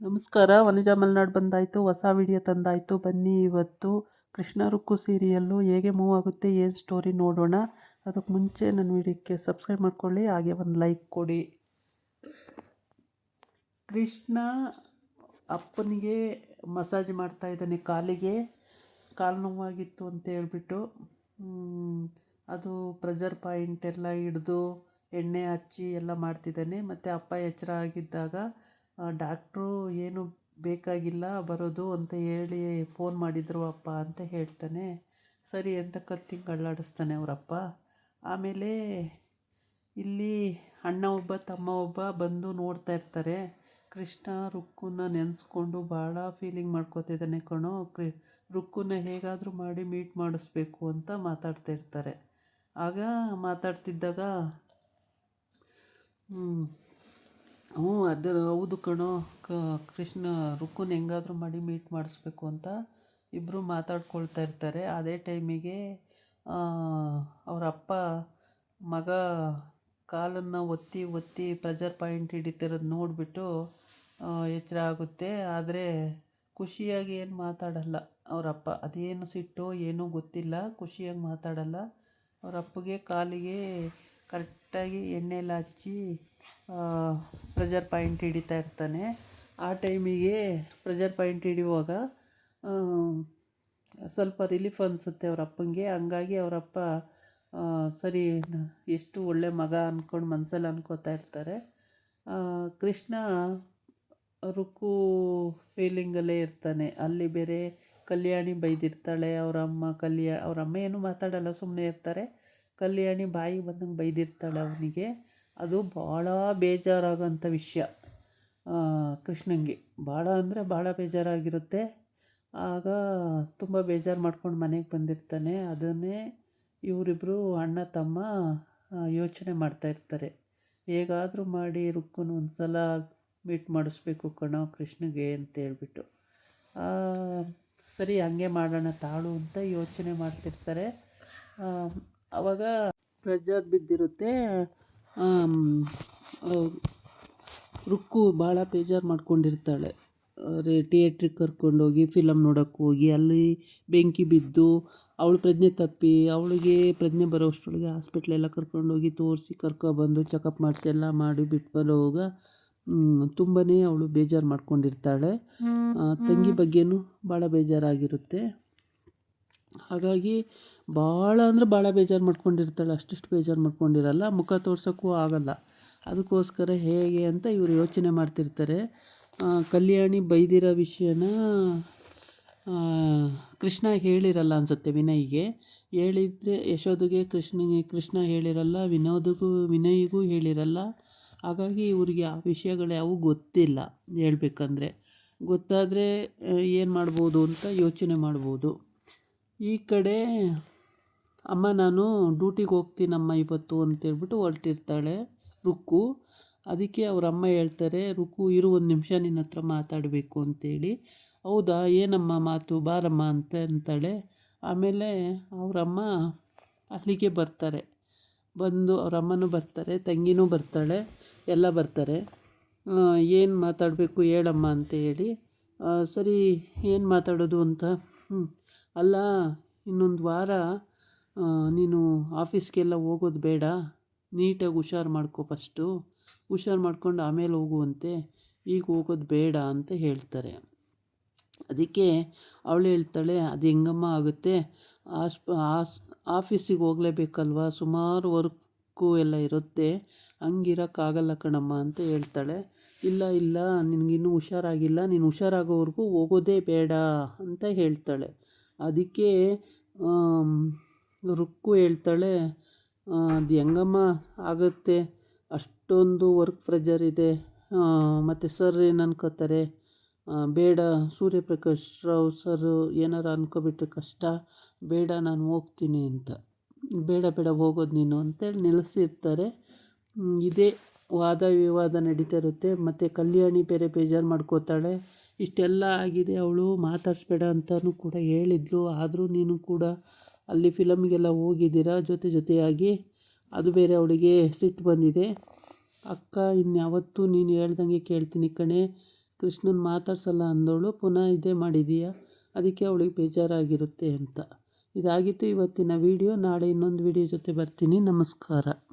ನಮಸ್ಕಾರ. ವನಜಾ ಮಲೆನಾಡು ಬಂದಾಯಿತು, ಹೊಸ ವಿಡಿಯೋ ತಂದಾಯಿತು. ಬನ್ನಿ ಇವತ್ತು ಕೃಷ್ಣ ರುಕ್ಕು ಸೀರಿಯಲ್ಲು ಹೇಗೆ ಮೂವ್ ಆಗುತ್ತೆ, ಏನು ಸ್ಟೋರಿ ನೋಡೋಣ. ಅದಕ್ಕೆ ಮುಂಚೆ ನನ್ನ ವಿಡಿಯೋಕ್ಕೆ ಸಬ್ಸ್ಕ್ರೈಬ್ ಮಾಡ್ಕೊಳ್ಳಿ, ಹಾಗೆ ಒಂದು ಲೈಕ್ ಕೊಡಿ. ಕೃಷ್ಣ ಅಪ್ಪನಿಗೆ ಮಸಾಜ್ ಮಾಡ್ತಾ ಇದ್ದಾನೆ, ಕಾಲು ನೋವಾಗಿತ್ತು ಅಂತ ಹೇಳ್ಬಿಟ್ಟು ಅದು ಪ್ರೆಷರ್ ಪಾಯಿಂಟ್ ಎಲ್ಲ ಹಿಡ್ದು ಎಣ್ಣೆ ಹಚ್ಚಿ ಎಲ್ಲ ಮಾಡ್ತಿದ್ದಾನೆ. ಮತ್ತು ಅಪ್ಪ ಎಚ್ಚರ ಆಗಿದ್ದಾಗ ಡಾಕ್ಟ್ರು ಏನು ಬೇಕಾಗಿಲ್ಲ ಬರೋದು ಅಂತ ಹೇಳಿ ಫೋನ್ ಮಾಡಿದರು ಅಪ್ಪ ಅಂತ ಹೇಳ್ತಾನೆ. ಸರಿ ಅಂತ ಕತ್ತಿಂಗ್ ಅಳ್ಳಾಡಿಸ್ತಾನೆ ಅವರಪ್ಪ. ಆಮೇಲೆ ಇಲ್ಲಿ ಅಣ್ಣ ಒಬ್ಬ ತಮ್ಮ ಒಬ್ಬ ಬಂದು ನೋಡ್ತಾ ಇರ್ತಾರೆ. ಕೃಷ್ಣ ರುಕ್ಕುನ ನೆನೆಸ್ಕೊಂಡು ಭಾಳ ಫೀಲಿಂಗ್ ಮಾಡ್ಕೋತಿದ್ದಾನೆ ಕಣೋ. ರುಕ್ಕುನ ಹೇಗಾದರೂ ಮಾಡಿ ಮೀಟ್ ಮಾಡಿಸ್ಬೇಕು ಅಂತ ಮಾತಾಡ್ತಾ ಇರ್ತಾರೆ. ಆಗ ಮಾತಾಡ್ತಿದ್ದಾಗ ಅದು ಹೌದು ಕಣೋ, ಕೃಷ್ಣ ರುಕ್ಕುನ ಹೆಂಗಾದರೂ ಮಾಡಿ ಮೀಟ್ ಮಾಡಿಸ್ಬೇಕು ಅಂತ ಇಬ್ಬರು ಮಾತಾಡ್ಕೊಳ್ತಾ ಇರ್ತಾರೆ. ಅದೇ ಟೈಮಿಗೆ ಅವರ ಅಪ್ಪ ಮಗ ಕಾಲನ್ನು ಒತ್ತಿ ಪ್ರೆಷರ್ ಪಾಯಿಂಟ್ ಹಿಡಿತಿರೋದು ನೋಡಿಬಿಟ್ಟು ಎಚ್ಚರ ಆಗುತ್ತೆ. ಆದರೆ ಖುಷಿಯಾಗಿ ಏನು ಮಾತಾಡಲ್ಲ ಅವರಪ್ಪ. ಅದೇನು ಸಿಟ್ಟೋ ಏನೋ ಗೊತ್ತಿಲ್ಲ, ಖುಷಿಯಾಗಿ ಮಾತಾಡಲ್ಲ. ಅವರಪ್ಪಗೆ ಕಾಲಿಗೆ ಕರೆಕ್ಟಾಗಿ ಎಣ್ಣೆ ಎಲ್ಲ ಹಚ್ಚಿ ಪ್ರೆಷರ್ ಪಾಯಿಂಟ್ ಹಿಡಿತಾ ಇರ್ತಾನೆ. ಆ ಟೈಮಿಗೆ ಪ್ರೆಷರ್ ಪಾಯಿಂಟ್ ಹಿಡಿಯುವಾಗ ಸ್ವಲ್ಪ ರಿಲೀಫ್ ಅನಿಸುತ್ತೆ ಅವರಪ್ಪಂಗೆ. ಹಂಗಾಗಿ ಅವರಪ್ಪ ಸರಿ ಎಷ್ಟು ಒಳ್ಳೆ ಮಗ ಅಂದ್ಕೊಂಡು ಮನಸ್ಸಲ್ಲಿ ಅನ್ಕೋತಾ ಇರ್ತಾರೆ. ಕೃಷ್ಣ ರುಕ್ಕು ಫೀಲಿಂಗಲ್ಲೇ ಇರ್ತಾನೆ. ಅಲ್ಲಿ ಬೇರೆ ಕಲ್ಯಾಣಿ ಬೈದಿರ್ತಾಳೆ. ಅವರಮ್ಮ ಏನು ಮಾತಾಡಲ್ಲ, ಸುಮ್ಮನೆ ಇರ್ತಾರೆ. ಕಲ್ಯಾಣಿ ಬಾಯಿಗೆ ಬಂದಂಗೆ ಬೈದಿರ್ತಾಳೆ ಅವನಿಗೆ. ಅದು ಭಾಳ ಬೇಜಾರಾಗೋಂಥ ವಿಷಯ ಕೃಷ್ಣಂಗೆ. ಭಾಳ ಅಂದರೆ ಭಾಳ ಬೇಜಾರಾಗಿರುತ್ತೆ. ಆಗ ತುಂಬ ಬೇಜಾರು ಮಾಡ್ಕೊಂಡು ಮನೆಗೆ ಬಂದಿರ್ತಾನೆ. ಅದನ್ನೇ ಇವರಿಬ್ಬರು ಅಣ್ಣ ತಮ್ಮ ಯೋಚನೆ ಮಾಡ್ತಾಯಿರ್ತಾರೆ. ಹೇಗಾದರೂ ಮಾಡಿ ರುಕ್ಕುನ ಒಂದು ಸಲ ಮೀಟ್ ಮಾಡಿಸ್ಬೇಕು ಕಣೋ ಕೃಷ್ಣಗೆ ಅಂತ ಹೇಳ್ಬಿಟ್ಟು. ಸರಿ ಹಂಗೆ ಮಾಡೋಣ ತಾಳು ಅಂತ ಯೋಚನೆ ಮಾಡ್ತಿರ್ತಾರೆ. ಆವಾಗ ಪ್ರೆಷರ್ ಬಿದ್ದಿರುತ್ತೆ. ರುಕ್ಕು ಭಾಳ ಬೇಜಾರು ಮಾಡ್ಕೊಂಡಿರ್ತಾಳೆ. ಥಿಯೇಟ್ರಿಗೆ ಕರ್ಕೊಂಡೋಗಿ ಫಿಲಮ್ ನೋಡೋಕ್ಕೆ ಹೋಗಿ ಅಲ್ಲಿ ಬೆಂಕಿ ಬಿದ್ದು ಅವಳು ಪ್ರಜ್ಞೆ ತಪ್ಪಿ, ಅವಳಿಗೆ ಪ್ರಜ್ಞೆ ಬರೋಷ್ಟರೊಳಗೆ ಹಾಸ್ಪಿಟ್ಲೆಲ್ಲ ಕರ್ಕೊಂಡೋಗಿ ತೋರಿಸಿ ಕರ್ಕೊಬಂದು ಚೆಕಪ್ ಮಾಡಿಸಿ ಎಲ್ಲ ಮಾಡಿ ಬಿಟ್ಟು ಬರೋವಾಗ ತುಂಬಾ ಅವಳು ಬೇಜಾರು ಮಾಡ್ಕೊಂಡಿರ್ತಾಳೆ. ತಂಗಿ ಬಗ್ಗೆನೂ ಭಾಳ ಬೇಜಾರಾಗಿರುತ್ತೆ. ಹಾಗಾಗಿ ಭಾಳ ಅಂದರೆ ಭಾಳ ಬೇಜಾರು ಮಾಡ್ಕೊಂಡಿರ್ತಾಳೆ. ಅಷ್ಟಿಷ್ಟು ಬೇಜಾರು ಮಾಡ್ಕೊಂಡಿರಲ್ಲ, ಮುಖ ತೋರ್ಸೋಕ್ಕೂ ಆಗಲ್ಲ. ಅದಕ್ಕೋಸ್ಕರ ಹೇಗೆ ಅಂತ ಇವರು ಯೋಚನೆ ಮಾಡ್ತಿರ್ತಾರೆ. ಕಲ್ಯಾಣಿ ಬೈದಿರೋ ವಿಷಯನ ಕೃಷ್ಣ ಹೇಳಿರಲ್ಲ ಅನಿಸುತ್ತೆ ವಿನಯ್ಗೆ. ಹೇಳಿದರೆ ಯಶೋದೆಗೆ ಕೃಷ್ಣ ಹೇಳಿರಲ್ಲ, ವಿನಯ್ಗೂ ಹೇಳಿರಲ್ಲ. ಹಾಗಾಗಿ ಇವ್ರಿಗೆ ಆ ವಿಷಯಗಳು ಯಾವೂ ಗೊತ್ತಿಲ್ಲ. ಹೇಳ್ಬೇಕಂದ್ರೆ ಗೊತ್ತಾದರೆ ಏನು ಮಾಡ್ಬೋದು ಅಂತ ಯೋಚನೆ ಮಾಡ್ಬೋದು. ಈ ಕಡೆ ಅಮ್ಮ ನಾನು ಡ್ಯೂಟಿಗೆ ಹೋಗ್ತೀನಮ್ಮ ಇವತ್ತು ಅಂತೇಳ್ಬಿಟ್ಟು ಹೊರಟಿರ್ತಾಳೆ ರುಕ್ಕು. ಅದಕ್ಕೆ ಅವ್ರ ಅಮ್ಮ ಹೇಳ್ತಾರೆ, ರುಕ್ಕು ಇರು ಒಂದು ನಿಮಿಷ ನಿನ್ನ ಹತ್ರ ಮಾತಾಡಬೇಕು ಅಂತೇಳಿ. ಹೌದಾ ಏನಮ್ಮ ಮಾತು, ಬಾರಮ್ಮ ಅಂತ ಅಂತಾಳೆ. ಆಮೇಲೆ ಅವರಮ್ಮ ಅಲ್ಲಿಗೆ ಬರ್ತಾರೆ. ಬಂದು ಅವರಮ್ಮನೂ ಬರ್ತಾರೆ, ತಂಗಿನೂ ಬರ್ತಾಳೆ, ಎಲ್ಲ ಬರ್ತಾರೆ. ಏನು ಮಾತಾಡಬೇಕು ಹೇಳಮ್ಮ ಅಂತ ಹೇಳಿ. ಸರಿ ಏನು ಮಾತಾಡೋದು ಅಂತ. ಅಲ್ಲ ಇನ್ನೊಂದು ವಾರ ನೀನು ಆಫೀಸ್ಗೆಲ್ಲ ಹೋಗೋದು ಬೇಡ, ನೀಟಾಗಿ ಹುಷಾರು ಮಾಡ್ಕೊ, ಫಸ್ಟು ಹುಷಾರು ಮಾಡ್ಕೊಂಡು ಆಮೇಲೆ ಹೋಗುವಂತೆ, ಈಗ ಹೋಗೋದು ಬೇಡ ಅಂತ ಹೇಳ್ತಾರೆ. ಅದಕ್ಕೆ ಅವಳು ಹೇಳ್ತಾಳೆ, ಅದು ಹೆಂಗಮ್ಮ ಆಗುತ್ತೆ, ಆಫೀಸಿಗೆ ಹೋಗಲೇಬೇಕಲ್ವ, ಸುಮಾರು ವರ್ಕು ಎಲ್ಲ ಇರುತ್ತೆ, ಹಂಗಿರೋಕ್ಕಾಗಲ್ಲ ಕಣಮ್ಮ ಅಂತ ಹೇಳ್ತಾಳೆ. ಇಲ್ಲ ನಿನಗಿನ್ನೂ ಹುಷಾರಾಗಿಲ್ಲ, ನೀನು ಹುಷಾರಾಗೋವರೆಗೂ ಹೋಗೋದೇ ಬೇಡ ಅಂತ ಹೇಳ್ತಾಳೆ. ಅದಕ್ಕೆ ರುಕ್ಕು ಹೇಳ್ತಾಳೆ, ಅದು ಹೆಂಗಮ್ಮ ಆಗುತ್ತೆ, ಅಷ್ಟೊಂದು ವರ್ಕ್ ಪ್ರೆಷರ್ ಇದೆ, ಮತ್ತು ಸರ್ ಏನು ಅನ್ಕೋತಾರೆ, ಬೇಡ ಸೂರ್ಯಪ್ರಕಾಶ್ ರಾವ್ ಸರ್ ಏನಾರು ಅನ್ಕೋಬಿಟ್ರೆ ಕಷ್ಟ, ಬೇಡ ನಾನು ಹೋಗ್ತೀನಿ ಅಂತ. ಬೇಡ ಹೋಗೋದು ನೀನು ಅಂತೇಳಿ ನಿಲ್ಲಿಸಿರ್ತಾರೆ. ಇದೇ ವಾದ ವಿವಾದ ನಡೀತಾ ಇರುತ್ತೆ. ಮತ್ತು ಕಲ್ಯಾಣಿ ಬೇರೆ ಬೇಜಾರು ಮಾಡ್ಕೋತಾಳೆ. ಇಷ್ಟೆಲ್ಲ ಆಗಿದೆ, ಅವಳು ಮಾತಾಡಿಸ್ಬೇಡ ಅಂತಲೂ ಕೂಡ ಹೇಳಿದ್ಲು. ಆದರೂ ನೀನು ಕೂಡ ಅಲ್ಲಿ ಫಿಲಮ್ಗೆಲ್ಲ ಹೋಗಿದ್ದೀರಾ ಜೊತೆಯಾಗಿ, ಅದು ಬೇರೆ ಅವಳಿಗೆ ಸಿಟ್ಟು ಬಂದಿದೆ. ಅಕ್ಕ ಇನ್ಯಾವತ್ತೂ ನೀನು ಹೇಳ್ದಂಗೆ ಕೇಳ್ತೀನಿ ಕಣೆ, ಕೃಷ್ಣನ ಮಾತಾಡ್ಸಲ್ಲ ಅಂದವಳು ಪುನಃ ಇದೇ ಮಾಡಿದೀಯಾ, ಅದಕ್ಕೆ ಅವಳಿಗೆ ಬೇಜಾರಾಗಿರುತ್ತೆ ಅಂತ. ಇದಾಗಿತ್ತು ಇವತ್ತಿನ ವಿಡಿಯೋ. ನಾಳೆ ಇನ್ನೊಂದು ವಿಡಿಯೋ ಜೊತೆ ಬರ್ತೀನಿ. ನಮಸ್ಕಾರ.